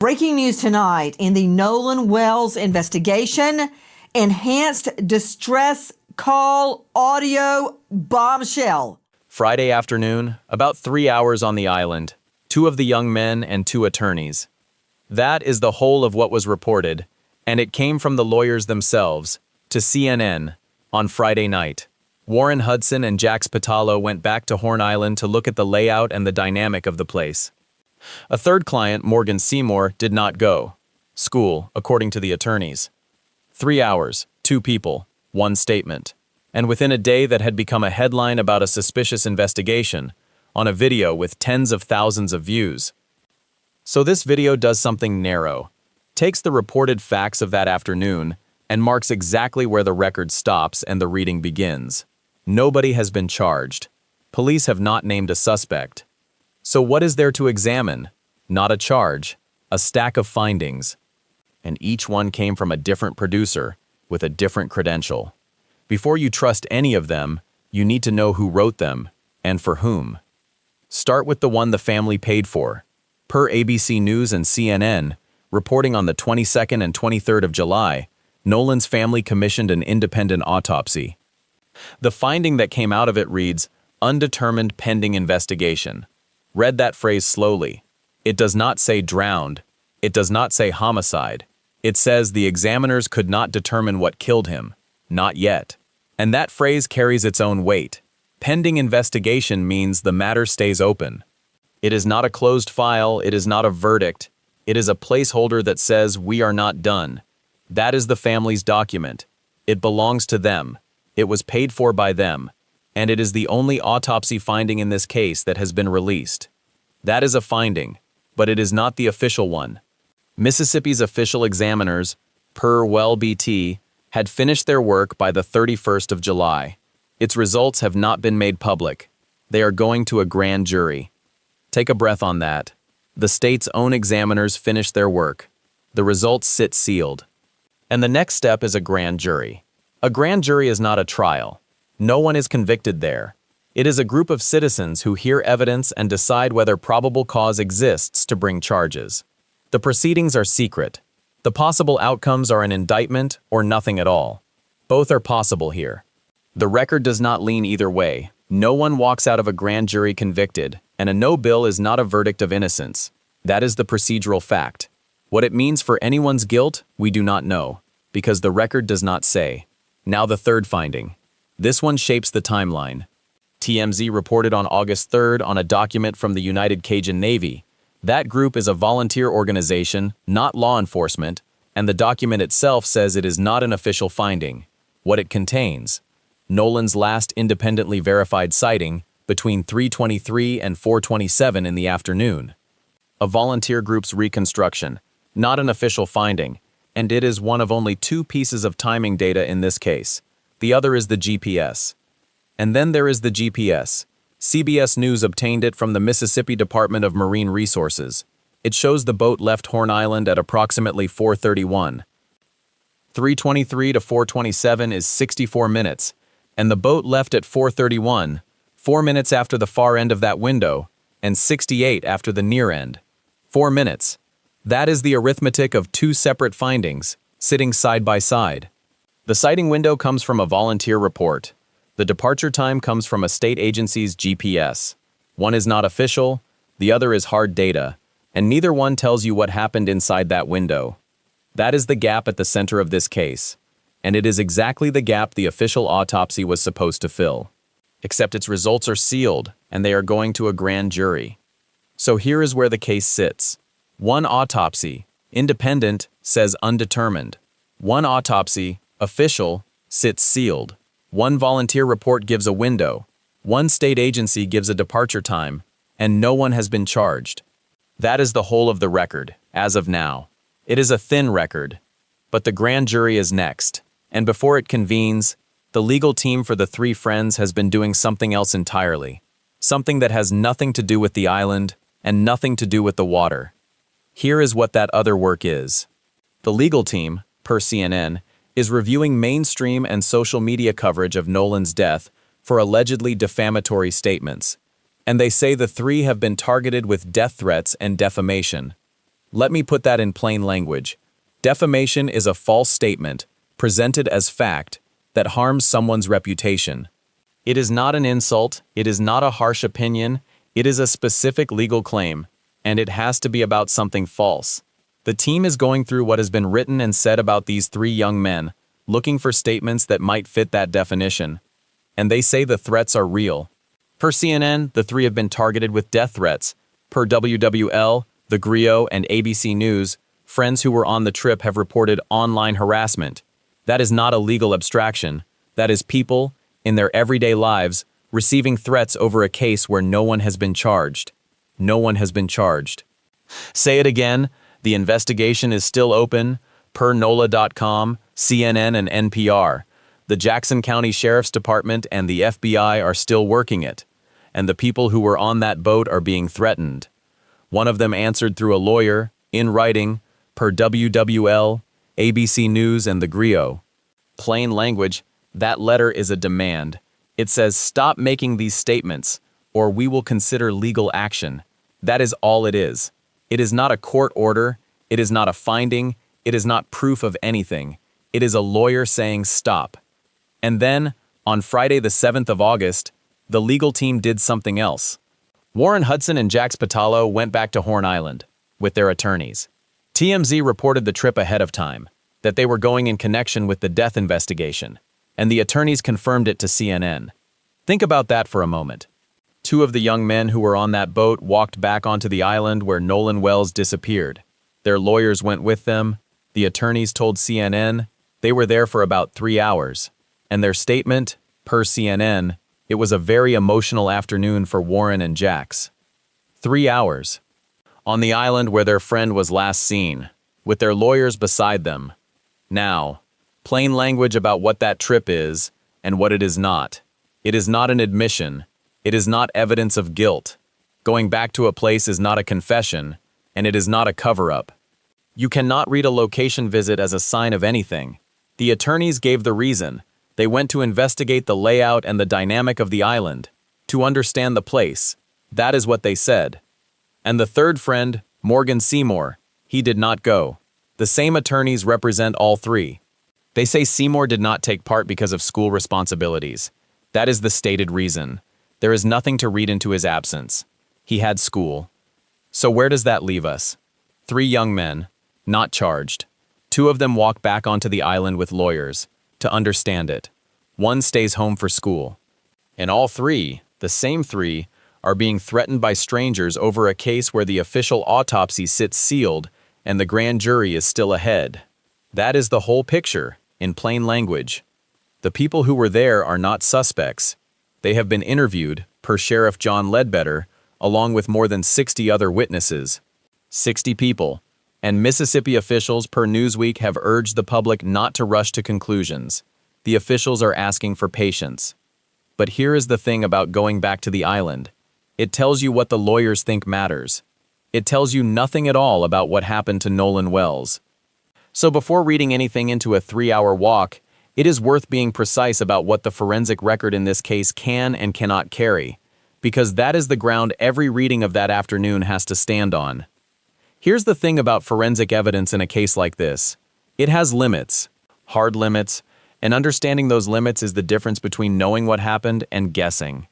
Breaking news tonight in the Nolan Wells investigation. Enhanced distress call audio bombshell. Friday afternoon, about 3 hours on the island, 2 of the young men and 2 attorneys. That is the whole of what was reported, and it came from the lawyers themselves, to CNN, on Friday night. Warren Hudson and Jax Pitalo went back to Horn Island to look at the layout and the dynamic of the place. A third client, Morgan Seymour, did not go. School, according to the attorneys. 3 hours, 2 people, 1 statement. And within a day that had become a headline about a suspicious investigation, on a video with tens of thousands of views. So this video does something narrow, takes the reported facts of that afternoon, and marks exactly where the record stops and the reading begins. Nobody has been charged. Police have not named a suspect. So what is there to examine? Not a charge, a stack of findings. And each one came from a different producer, with a different credential. Before you trust any of them, you need to know who wrote them, and for whom. Start with the one the family paid for. Per ABC News and CNN, reporting on the 22nd and 23rd of July, Nolan's family commissioned an independent autopsy. The finding that came out of it reads, "Undetermined pending investigation." Read that phrase slowly. It does not say drowned. It does not say homicide. It says the examiners could not determine what killed him. Not yet. And that phrase carries its own weight. Pending investigation means the matter stays open. It is not a closed file, it is not a verdict. It is a placeholder that says we are not done. That is the family's document. It belongs to them. It was paid for by them. And it is the only autopsy finding in this case that has been released. That is a finding, but it is not the official one. Mississippi's official examiners, per WLBT, had finished their work by the 31st of July. Its results have not been made public. They are going to a grand jury. Take a breath on that. The state's own examiners finished their work. The results sit sealed. And the next step is a grand jury. A grand jury is not a trial. No one is convicted there. It is a group of citizens who hear evidence and decide whether probable cause exists to bring charges. The proceedings are secret. The possible outcomes are an indictment or nothing at all. Both are possible here. The record does not lean either way. No one walks out of a grand jury convicted, and a no bill is not a verdict of innocence. That is the procedural fact. What it means for anyone's guilt, we do not know, because the record does not say. Now the third finding. This one shapes the timeline. TMZ reported on August 3rd on a document from the United Cajun Navy. That group is a volunteer organization, not law enforcement, and the document itself says it is not an official finding. What it contains: Nolan's last independently verified sighting between 3:23 and 4:27 in the afternoon. A volunteer group's reconstruction, not an official finding, and it is one of only 2 pieces of timing data in this case. The other is the GPS. And then there is the GPS. CBS News obtained it from the Mississippi Department of Marine Resources. It shows the boat left Horn Island at approximately 4:31. 3:23 to 4:27 is 64 minutes, and the boat left at 4:31, 4 minutes after the far end of that window, and 68 after the near end. 4 minutes. That is the arithmetic of 2 separate findings, sitting side by side. The sighting window comes from a volunteer report. The departure time comes from a state agency's GPS. One is not official, the other is hard data, and neither one tells you what happened inside that window. That is the gap at the center of this case, and it is exactly the gap the official autopsy was supposed to fill. Except its results are sealed, and they are going to a grand jury. So here is where the case sits. One autopsy, independent, says undetermined. One autopsy, official, sits sealed. One volunteer report gives a window. One state agency gives a departure time, and no one has been charged. That is the whole of the record, as of now. It is a thin record, but the grand jury is next, and before it convenes, the legal team for the 3 friends has been doing something else entirely. Something that has nothing to do with the island, and nothing to do with the water. Here is what that other work is. The legal team, per CNN, is reviewing mainstream and social media coverage of Nolan's death for allegedly defamatory statements, and they say the 3 have been targeted with death threats and defamation. Let me put that in plain language. Defamation is a false statement, presented as fact, that harms someone's reputation. It is not an insult, it is not a harsh opinion, it is a specific legal claim, and it has to be about something false. The team is going through what has been written and said about these three young men, looking for statements that might fit that definition. And they say the threats are real. Per CNN, the three have been targeted with death threats. Per WWL, The Griot, and ABC News, friends who were on the trip have reported online harassment. That is not a legal abstraction. That is people, in their everyday lives, receiving threats over a case where no one has been charged. No one has been charged. Say it again, the investigation is still open, per NOLA.com, CNN, and NPR. The Jackson County Sheriff's Department and the FBI are still working it, and the people who were on that boat are being threatened. One of them answered through a lawyer, in writing, per WWL, ABC News, and The Griot. Plain language, that letter is a demand. It says, stop making these statements, or we will consider legal action. That is all it is. It is not a court order, it is not a finding, it is not proof of anything. It is a lawyer saying stop. And then, on Friday the 7th of August, the legal team did something else. Warren, Hudson and Jax Pitalo went back to Horn Island with their attorneys. TMZ reported the trip ahead of time, that they were going in connection with the death investigation, and the attorneys confirmed it to CNN. Think about that for a moment. Two of the young men who were on that boat walked back onto the island where Nolan Wells disappeared. Their lawyers went with them. The attorneys told CNN they were there for about 3 hours. And their statement, per CNN, it was a very emotional afternoon for Warren and Jax. 3 hours. On the island where their friend was last seen, with their lawyers beside them. Now, plain language about what that trip is and what it is not. It is not an admission. It is not evidence of guilt. Going back to a place is not a confession, and it is not a cover-up. You cannot read a location visit as a sign of anything. The attorneys gave the reason. They went to investigate the layout and the dynamic of the island, to understand the place. That is what they said. And the third friend, Morgan Seymour, he did not go. The same attorneys represent all three. They say Seymour did not take part because of school responsibilities. That is the stated reason. There is nothing to read into his absence. He had school. So where does that leave us? 3 young men, not charged. 2 of them walk back onto the island with lawyers, to understand it. 1 stays home for school. And all 3, the same 3, are being threatened by strangers over a case where the official autopsy sits sealed and the grand jury is still ahead. That is the whole picture, in plain language. The people who were there are not suspects. They have been interviewed, per Sheriff John Ledbetter, along with more than 60 other witnesses. 60 people. And Mississippi officials, per Newsweek, have urged the public not to rush to conclusions. The officials are asking for patience. But here is the thing about going back to the island. It tells you what the lawyers think matters. It tells you nothing at all about what happened to Nolan Wells. So before reading anything into a 3-hour walk, it is worth being precise about what the forensic record in this case can and cannot carry, because that is the ground every reading of that afternoon has to stand on. Here's the thing about forensic evidence in a case like this. It has limits, hard limits, and understanding those limits is the difference between knowing what happened and guessing.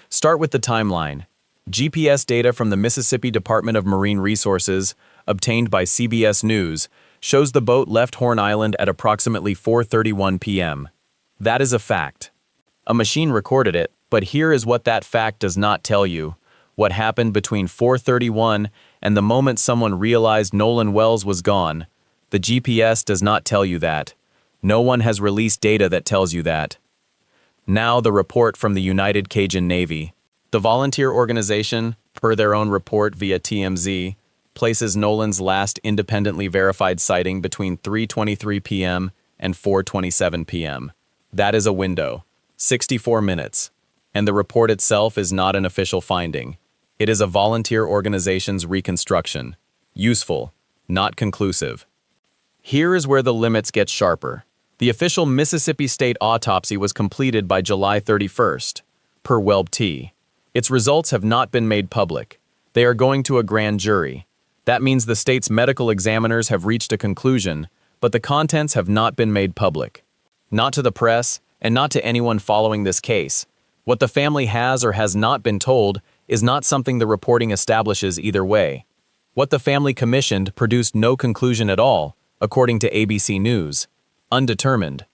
Start with the timeline. GPS data from the Mississippi Department of Marine Resources, obtained by CBS News, shows the boat left Horn Island at approximately 4:31 p.m. That is a fact. A machine recorded it, but here is what that fact does not tell you. What happened between 4:31 and the moment someone realized Nolan Wells was gone. The GPS does not tell you that. No one has released data that tells you that. Now the report from the United Cajun Navy. The volunteer organization, per their own report via TMZ, places Nolan's last independently verified sighting between 3:23 p.m. and 4:27 p.m. That is a window, 64 minutes, and the report itself is not an official finding. It is a volunteer organization's reconstruction. Useful, not conclusive. Here is where the limits get sharper. The official Mississippi State autopsy was completed by July 31st, per WLBT. Its results have not been made public. They are going to a grand jury. That means the state's medical examiners have reached a conclusion, but the contents have not been made public. Not to the press, and not to anyone following this case. What the family has or has not been told is not something the reporting establishes either way. What the family commissioned produced no conclusion at all, according to ABC News. Undetermined.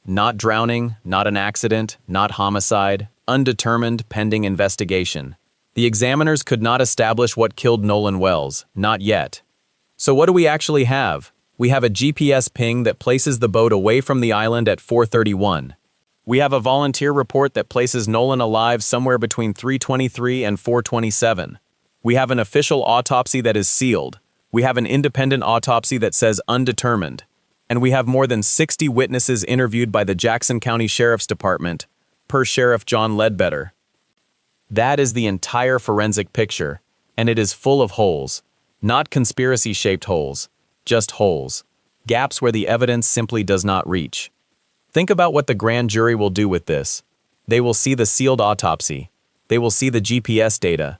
Not drowning, not an accident, not homicide, undetermined pending investigation. The examiners could not establish what killed Nolan Wells, not yet. So what do we actually have? We have a GPS ping that places the boat away from the island at 4:31. We have a volunteer report that places Nolan alive somewhere between 3:23 and 4:27. We have an official autopsy that is sealed. We have an independent autopsy that says undetermined. And we have more than 60 witnesses interviewed by the Jackson County Sheriff's Department, per Sheriff John Ledbetter. That is the entire forensic picture, and it is full of holes. Not conspiracy-shaped holes, just holes. Gaps where the evidence simply does not reach. Think about what the grand jury will do with this. They will see the sealed autopsy. They will see the GPS data.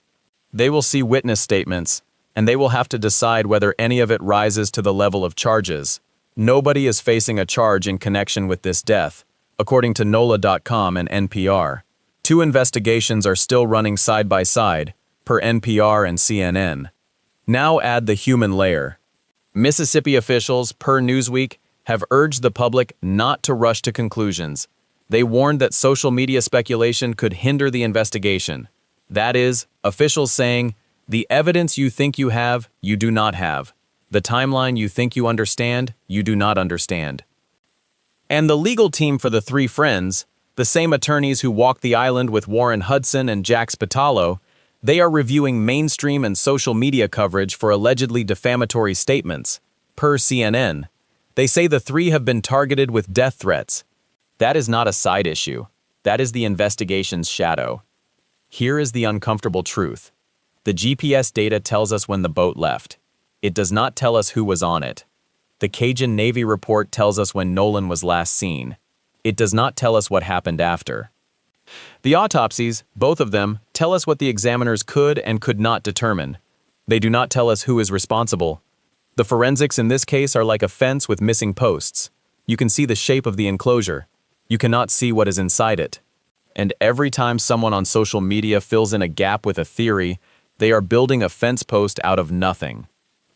They will see witness statements, and they will have to decide whether any of it rises to the level of charges. Nobody is facing a charge in connection with this death, according to NOLA.com and NPR. Two investigations are still running side by side, per NPR and CNN. Now add the human layer. Mississippi officials, per Newsweek, have urged the public not to rush to conclusions. They warned that social media speculation could hinder the investigation. That is, officials saying, the evidence you think you have, you do not have. The timeline you think you understand, you do not understand. And the legal team for the three friends, the same attorneys who walked the island with Warren Hudson and Jax Pitalo, they are reviewing mainstream and social media coverage for allegedly defamatory statements. Per CNN, they say the three have been targeted with death threats. That is not a side issue. That is the investigation's shadow. Here is the uncomfortable truth. The GPS data tells us when the boat left. It does not tell us who was on it. The Cajun Navy report tells us when Nolan was last seen. It does not tell us what happened after. The autopsies, both of them, tell us what the examiners could and could not determine. They do not tell us who is responsible. The forensics in this case are like a fence with missing posts. You can see the shape of the enclosure. You cannot see what is inside it. And every time someone on social media fills in a gap with a theory, they are building a fence post out of nothing.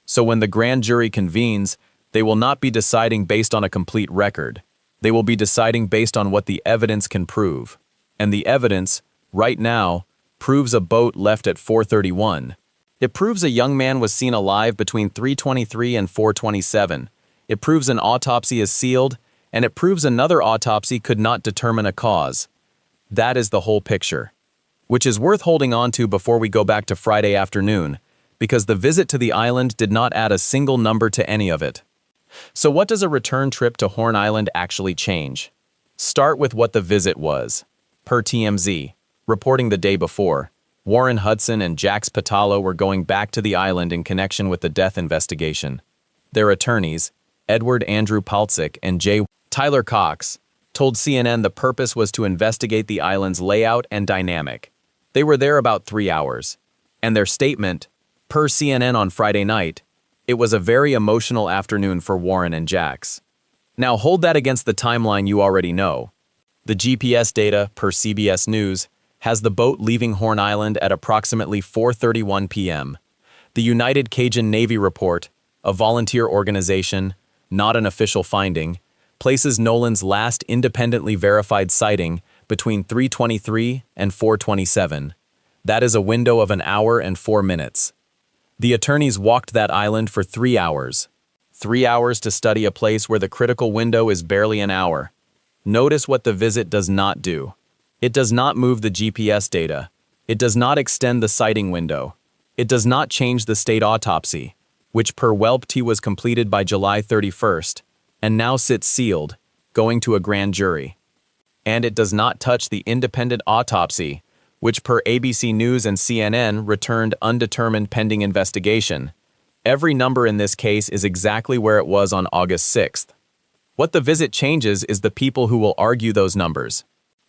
So when the grand jury convenes, they will not be deciding based on a complete record. They will be deciding based on what the evidence can prove. And the evidence, right now, proves a boat left at 4:31. It proves a young man was seen alive between 3:23 and 4:27. It proves an autopsy is sealed, and it proves another autopsy could not determine a cause. That is the whole picture. Which is worth holding on to before we go back to Friday afternoon, because the visit to the island did not add a single number to any of it. So what does a return trip to Horn Island actually change? Start with what the visit was. Per TMZ, reporting the day before, Warren Hudson and Jax Pitalo were going back to the island in connection with the death investigation. Their attorneys, Andrew Paltzik and J. Tyler Cox, told CNN the purpose was to investigate the island's layout and dynamic. They were there about 3 hours. And their statement, per CNN on Friday night, it was a very emotional afternoon for Warren and Jax. Now hold that against the timeline you already know. The GPS data, per CBS News, has the boat leaving Horn Island at approximately 4:31 p.m. The United Cajun Navy report, a volunteer organization, not an official finding, places Nolan's last independently verified sighting between 3:23 and 4:27. That is a window of an hour and 4 minutes. The attorneys walked that island for 3 hours. 3 hours to study a place where the critical window is barely an hour. Notice what the visit does not do. It does not move the GPS data. It does not extend the sighting window. It does not change the state autopsy, which per WLBT was completed by July 31st, and now sits sealed, going to a grand jury. And it does not touch the independent autopsy, which per ABC News and CNN returned undetermined pending investigation. Every number in this case is exactly where it was on August 6th. What the visit changes is the people who will argue those numbers.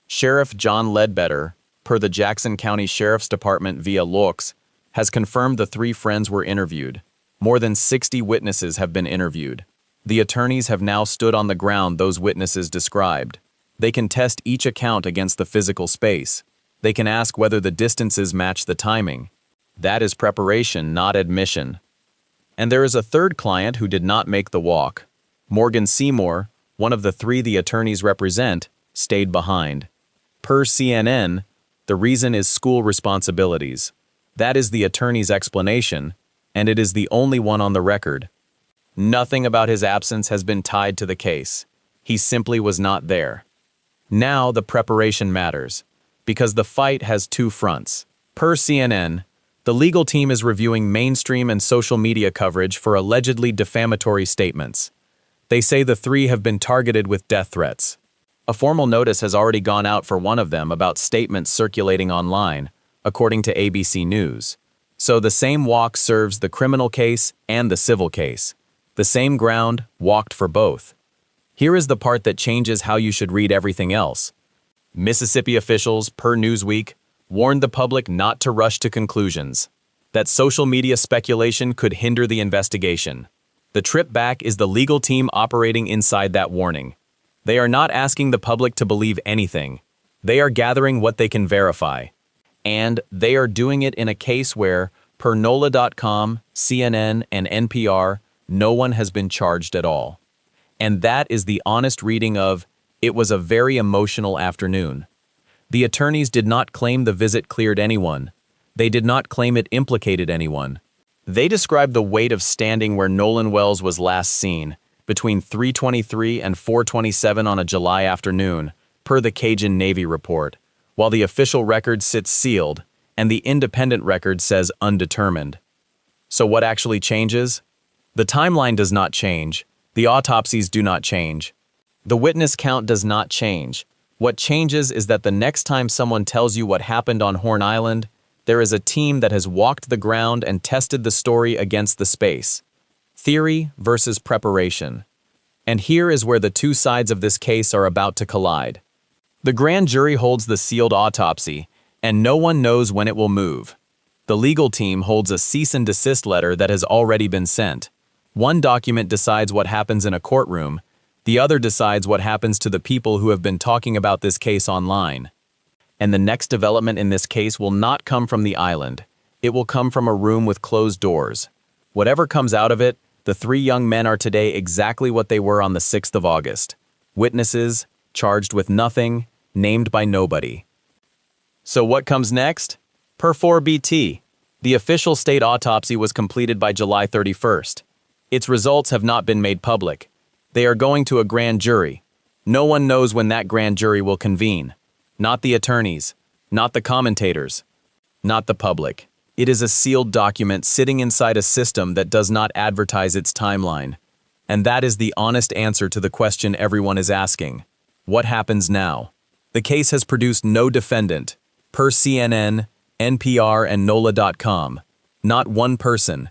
Sheriff John Ledbetter, per the Jackson County Sheriff's Department via Laux, has confirmed the three friends were interviewed. More than 60 witnesses have been interviewed. The attorneys have now stood on the ground those witnesses described. They can test each account against the physical space. They can ask whether the distances match the timing. That is preparation, not admission. And there is a third client who did not make the walk. Morgan Seymour, one of the three the attorneys represent, stayed behind. Per CNN, the reason is school responsibilities. That is the attorney's explanation, and it is the only one on the record. Nothing about his absence has been tied to the case. He simply was not there. Now the preparation matters, because the fight has two fronts. Per CNN, the legal team is reviewing mainstream and social media coverage for allegedly defamatory statements. They say the three have been targeted with death threats. A formal notice has already gone out for one of them about statements circulating online, according to ABC News. So the same walk serves the criminal case and the civil case. The same ground, walked for both. Here is the part that changes how you should read everything else. Mississippi officials, per Newsweek, warned the public not to rush to conclusions, that social media speculation could hinder the investigation. The trip back is the legal team operating inside that warning. They are not asking the public to believe anything. They are gathering what they can verify. And they are doing it in a case where, per NOLA.com, CNN, and NPR, no one has been charged at all. And that is the honest reading of, it was a very emotional afternoon. The attorneys did not claim the visit cleared anyone. They did not claim it implicated anyone. They described the weight of standing where Nolan Wells was last seen, between 3:23 and 4:27 on a July afternoon, per the Cajun Navy report, while the official record sits sealed, and the independent record says undetermined. So what actually changes? The timeline does not change. The autopsies do not change. The witness count does not change. What changes is that the next time someone tells you what happened on Horn Island, there is a team that has walked the ground and tested the story against the space. Theory versus preparation. And here is where the two sides of this case are about to collide. The grand jury holds the sealed autopsy, and no one knows when it will move. The legal team holds a cease and desist letter that has already been sent. One document decides what happens in a courtroom. The other decides what happens to the people who have been talking about this case online. And the next development in this case will not come from the island. It will come from a room with closed doors. Whatever comes out of it, the three young men are today exactly what they were on the 6th of August. Witnesses, charged with nothing, named by nobody. So what comes next? Per WLBT, the official state autopsy was completed by July 31st. Its results have not been made public. They are going to a grand jury. No one knows when that grand jury will convene. Not the attorneys, not the commentators, not the public. It is a sealed document sitting inside a system that does not advertise its timeline. And that is the honest answer to the question everyone is asking. What happens now? The case has produced no defendant, per CNN, NPR, and NOLA.com. Not one person.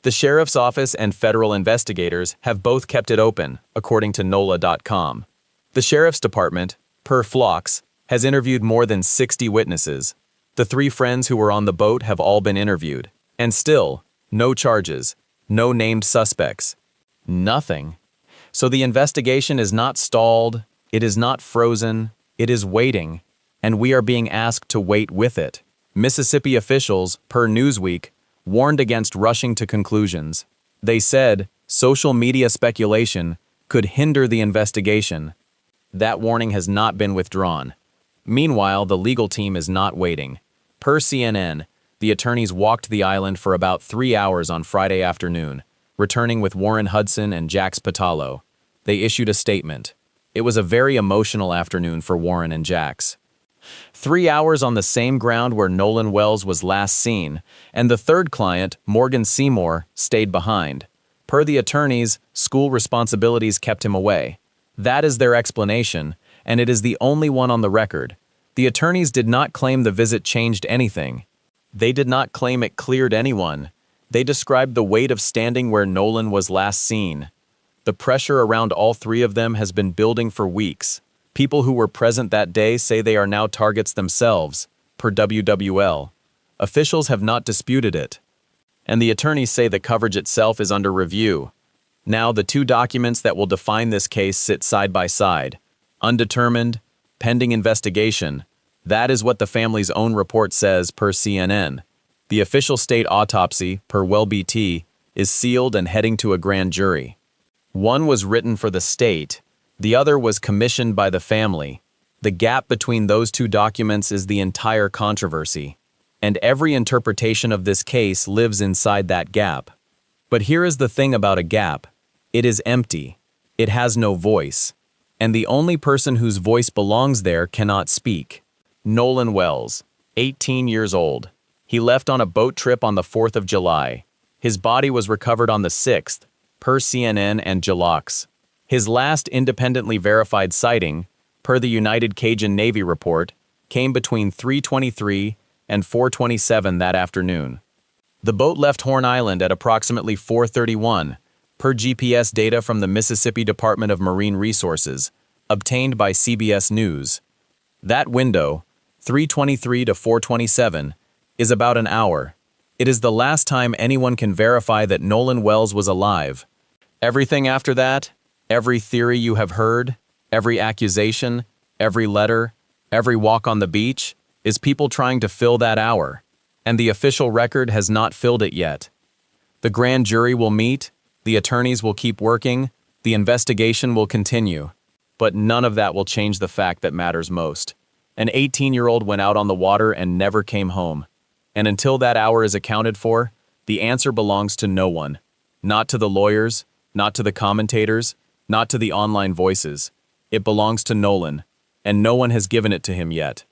The sheriff's office and federal investigators have both kept it open, according to NOLA.com. The sheriff's department, per Phlox, has interviewed more than 60 witnesses. The three friends who were on the boat have all been interviewed. And still, no charges, no named suspects. Nothing. So the investigation is not stalled, it is not frozen, it is waiting, and we are being asked to wait with it. Mississippi officials, per Newsweek, warned against rushing to conclusions. They said social media speculation could hinder the investigation. That warning has not been withdrawn. Meanwhile, the legal team is not waiting. Per CNN, the attorneys walked the island for about 3 hours on Friday afternoon, returning with Warren Hudson and Jax Pitalo. They issued a statement. It was a very emotional afternoon for Warren and Jax. 3 hours on the same ground where Nolan Wells was last seen, and the third client, Morgan Seymour, stayed behind. Per the attorneys, school responsibilities kept him away. That is their explanation, and it is the only one on the record. The attorneys did not claim the visit changed anything. They did not claim it cleared anyone. They described the weight of standing where Nolan was last seen. The pressure around all three of them has been building for weeks. People who were present that day say they are now targets themselves, per WWL. Officials have not disputed it. and the attorneys say the coverage itself is under review. Now, the two documents that will define this case sit side by side. Undetermined, pending investigation. That is what the family's own report says per CNN. The official state autopsy, per WLBT, is sealed and heading to a grand jury. One was written for the state, the other was commissioned by the family. The gap between those two documents is the entire controversy, and every interpretation of this case lives inside that gap. But here is the thing about a gap. It is empty. It has no voice. And the only person whose voice belongs there cannot speak. Nolan Wells, 18 years old. He left on a boat trip on the 4th of July. His body was recovered on the 6th, per CNN and Jalox. His last independently verified sighting, per the United Cajun Navy report, came between 3:23 and 4:27 that afternoon. The boat left Horn Island at approximately 4:31, per GPS data from the Mississippi Department of Marine Resources, obtained by CBS News. That window, 3:23 to 4:27, is about an hour. It is the last time anyone can verify that Nolan Wells was alive. Everything after that, every theory you have heard, every accusation, every letter, every walk on the beach, is people trying to fill that hour, and the official record has not filled it yet. The grand jury will meet, the attorneys will keep working, the investigation will continue, but none of that will change the fact that matters most. An 18-year-old went out on the water and never came home. And until that hour is accounted for, the answer belongs to no one. Not to the lawyers, not to the commentators, not to the online voices. It belongs to Nolan, and no one has given it to him yet.